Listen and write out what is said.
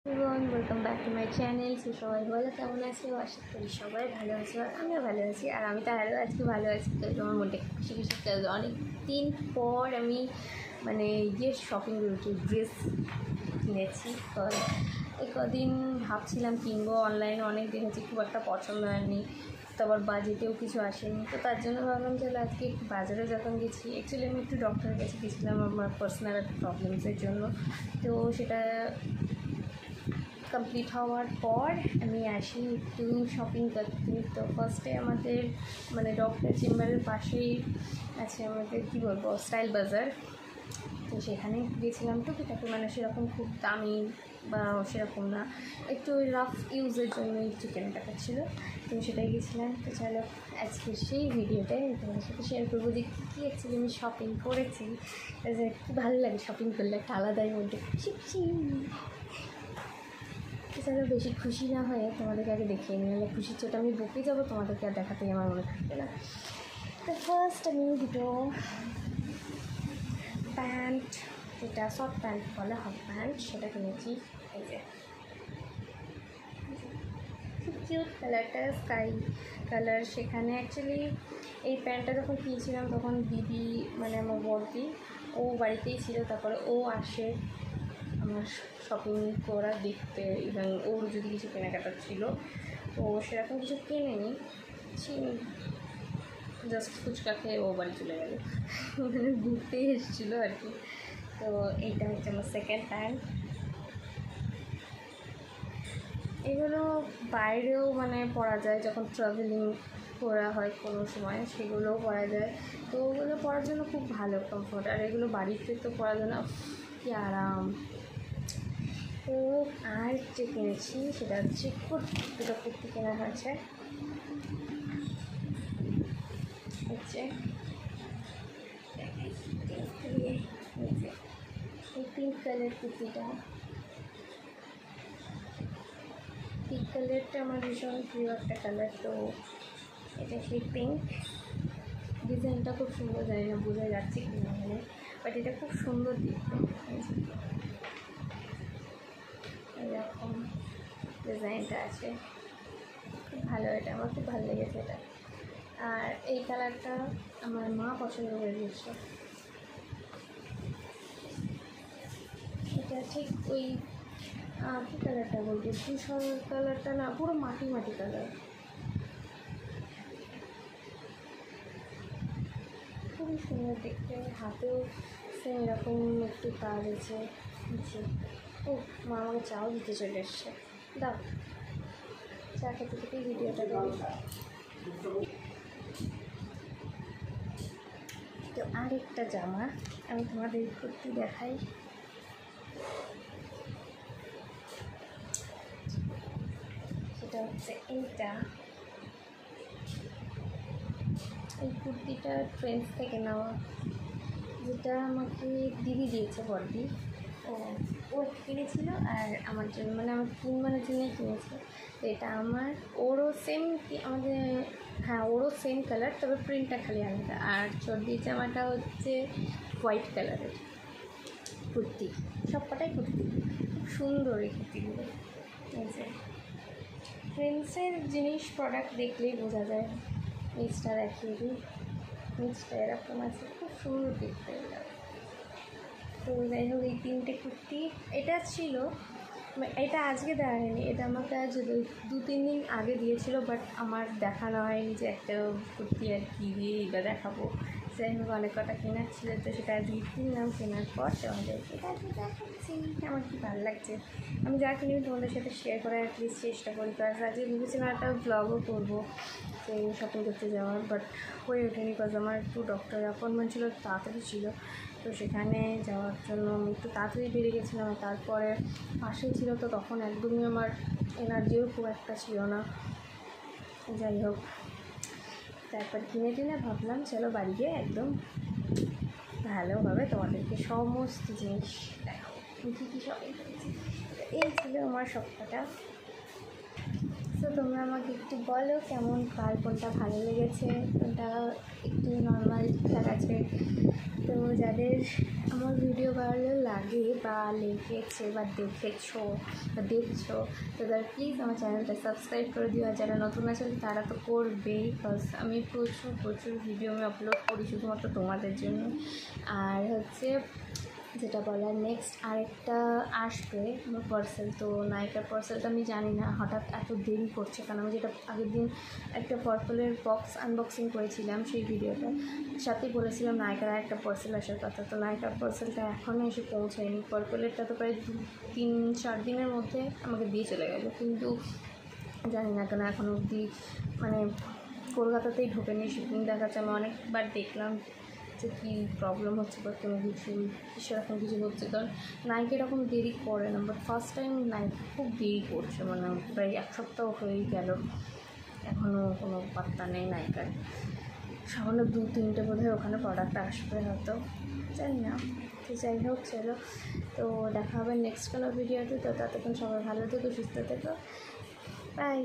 everyone, welcome back to my channel. So সবাই বলো কেমন আছো? আশা করি সবাই ভালো আছো আর আমিও ভালো আছি। আর আমি তো আরও আজকে ভালো আছি। তো আমার মনটা খুশি খুশি চলছে। অনেক দিন পর আমি শপিং করেছি, ড্রেস কিনেছি। এই কদিন ভাবছিলাম কিনবো, অনলাইনে অনেক দিন হচ্ছে, খুব একটা পছন্দ হয়নি, তো আবার বাজেটেও কিছু আসেনি। তো তার জন্য ভাবলাম চলো আজকে বাজারে যখন গেছি, অ্যাকচুয়ালি আমি একটু ডক্টরের কাছে গেছিলাম আমার পার্সোনাল প্রবলেমসের জন্য। তো সেটা কমপ্লিট হওয়ার পর আমি আসি একটু শপিং করতে। তো ফার্স্টে আমাদের ডক্টর চেম্বারের পাশেই আছে আমাদের কী বলবো স্টাইল বাজার। তো সেখানে গেছিলাম টুকিটাকি, সেরকম খুব দামি বা সেরকম না, একটু রাফ ইউজের জন্য একটু কেনাকাটা ছিল। তো সেটাই গেছিলাম। তো চলো আজকে সেই ভিডিওটাই আমি তোমাদের সাথে শেয়ার করবো যে কী অ্যাকচুয়ালি আমি শপিং করেছি। যে কী ভালো লাগে শপিং করলে, একটা আলাদাই মধ্যে খুশি। চলো বেশি খুশি না হয়ে তোমাদেরকে আগে দেখিয়ে নিই, নাহলে খুশির চোটা আমি বকে যাবো, তোমাদেরকে আর দেখাতেই আমার মনে থাকবে না। তো ফার্স্ট আমি দুটো প্যান্ট, যেটা শর্ট প্যান্ট বলে, হাফ প্যান্ট, সেটা কিনেছি। এই যে খুব কিউট কালারটা, স্কাই কালার। সেখানে অ্যাকচুয়ালি এই প্যান্টটা যখন কিনেছিলাম তখন দিদি আমার বড়দি ও বাড়িতেই ছিল। তারপরে ও আসে আমার শপিং করা দেখতে, এবং ওর যদি কিছু কেনাকাটা ছিল, তো সেরকম কিছু কেনেনি, জাস্ট ফুচকা খেয়ে ও বাড়ি চলে গেল, ঘুরতে এসেছিলো আর কি। তো এইটা হচ্ছে আমার সেকেন্ড প্যান্ট। এগুলো বাইরেও পরা যায়, যখন ট্রাভেলিং করা হয় কোনো সময় সেগুলোও পরা যায়। তো ওগুলো পরার জন্য খুব ভালো কমফোর্ট। আর এগুলো বাড়িতে তো পরার জন্য কি আরাম। তো আর যে কিনেছি সেটা হচ্ছে দুটো কুর্তি কেনা হয়েছে। হচ্ছে এই পিঙ্ক কালার কুর্তিটা, পিঙ্ক কালারটা আমার ভীষণ প্রিয় একটা কালার। তো এটা সেই পিঙ্ক, ডিজাইনটা খুব সুন্দর, জানি না বোঝা যাচ্ছে কি না, বাট এটা খুব সুন্দর দেখতে। এরকম ডিজাইনটা আছে, খুব ভালো, এটা আমার খুব ভালো লেগেছে এটা। আর এই কালারটা আমার মা পছন্দ করে দিয়েছে। এটা ঠিক ওই কী কালারটা বলবো, ধূসর কালারটা না, পুরো মাটি মাটি কালার, খুবই সুন্দর দেখতে। হাতেও সেম এরকম একটু কাজ আছে নিচে। ও মা আমাকে চাও দিতে চলে এসছে, দাও চা খেতে খেতেই ভিডিওটা দেবো। তো আরেকটা জামা আমি তোমাদের কুর্তি দেখাই। সেটা হচ্ছে এইটা, এই কুর্তিটা ট্রেন্ডস থেকে নেওয়া, যেটা আমাকে দিদি দিয়েছে, বড়দি। ও কিনেছিল আর আমার জন্য, আমার তিনবারের জন্যই কিনেছে। তো এটা আমার, ওরও সেম, আমাদের হ্যাঁ ওরও সেম কালার, তবে প্রিন্টটা খালি আলাদা। আর চর্দির জামাটা হচ্ছে হোয়াইট কালারের কুর্তি, সব কটাই কুর্তি, খুব সুন্দর এই কুর্তিগুলো। এই যে ট্রেন্ডসের জিনিস প্রোডাক্ট দেখলেই বোঝা যায়। নিচটা দেখিয়ে দিই, নিচটা এরকম আছে, খুব সুন্দর দেখতে। তো যাই হোক, এই তিনটে কুর্তি, এটা ছিল, এটা আজকে দেওয়া হয়নি, এটা আমাকে আজ 2-3 দিন আগে দিয়েছিল, বাট আমার দেখানো হয়নি যে একটা কুর্তি আর কি দিয়ে বা দেখাবো। যাই হোক অনেক কটা কেনার ছিল, তো সেটা আজকে কিনলাম। কেনার পর তোমাদেরকে এটা দেখাচ্ছি, আমার কি ভালো লাগছে। আমি যা কিনি তোমাদের সাথে শেয়ার করার অ্যাটলিস্ট চেষ্টা করি। কারণ আজকে ভেবেছিলাম একটা ব্লগও করবো যে শপিং করতে যাওয়ার, বাট হয়ে ওঠেনি, বিকজ আমার একটু ডক্টর অ্যাপয়েন্টমেন্ট ছিল, তাড়াতাড়ি ছিল। তো সেখানে যাওয়ার জন্য আমি একটু তাড়াতাড়ি বেরিয়ে গেছিলাম। তারপরে পাশেই ছিল, তো তখন একদমই আমার এনার্জিও খুব একটা ছিল না। যাই হোক, তারপর কিনে টিনে ভাবলাম চলো বাড়ি গিয়ে একদম ভালোভাবে তোমাদেরকে সমস্ত জিনিস দেখাবো কী কী শপিং করেছি। এই ছিল আমার সবকটা। তো তোমরা আমাকে একটু বলো কেমন, কার কোনটা ভালো লেগেছে, কোনটা একটু নর্মাল ঠিকঠাক আছে। তো যাদের আমার ভিডিও ভালো লাগে বা লেগেছে বা দেখেছো বা দেখছো তো তারা প্লিজ আমার চ্যানেলটা সাবস্ক্রাইব করে দিও। আর যারা নতুন আছে তারা তো করবেই, বিকজ আমি প্রচুর ভিডিও আমি আপলোড করি শুধুমাত্র তোমাদের জন্য। আর হচ্ছে যেটা বলার নেক্সট আরেকটা আসবে আমার পার্সেল, তো নায়িকার পার্সেলটা আমি জানি না হঠাৎ এত দেরি করছে, কারণ আমি যেটা আগের দিন একটা পার্পলের বক্স আনবক্সিং করেছিলাম সেই ভিডিওটা সাথেই বলেছিলাম নায়িকার একটা পার্সেল আসার কথা, তো নায়িকার পার্সেলটা এখনও এসে পৌঁছায়নি। পার্পলেরটা তো প্রায় 3-4 দিনের মধ্যে আমাকে দিয়ে চলে গেল, কিন্তু জানি না কেন এখনও অবধি মানে কলকাতাতেই ঢোকেনি, শিপিং দেখাচ্ছে। আমি অনেকবার দেখলাম যে কী প্রবলেম হচ্ছে বা কোনো কিছু সেরকম কিছু হচ্ছে, কারণ নাইকি এরকম দেরি করে না, বাট ফার্স্ট টাইম নাইকি খুব দেরি করছে, মানে প্রায় 1 সপ্তাহ হয়েই গেল এখনও কোনো পাত্তা নেই নাইকার। সামান্য 2-3টে বোধহয় ওখানে প্রোডাক্ট আসবে হয়তো, জানি না। তো যাই হোক চলো, তো দেখা হবে নেক্সট কোনো ভিডিওতে। তো ততক্ষণ সবাই ভালো থেকো, সুস্থ থেকো, বাই।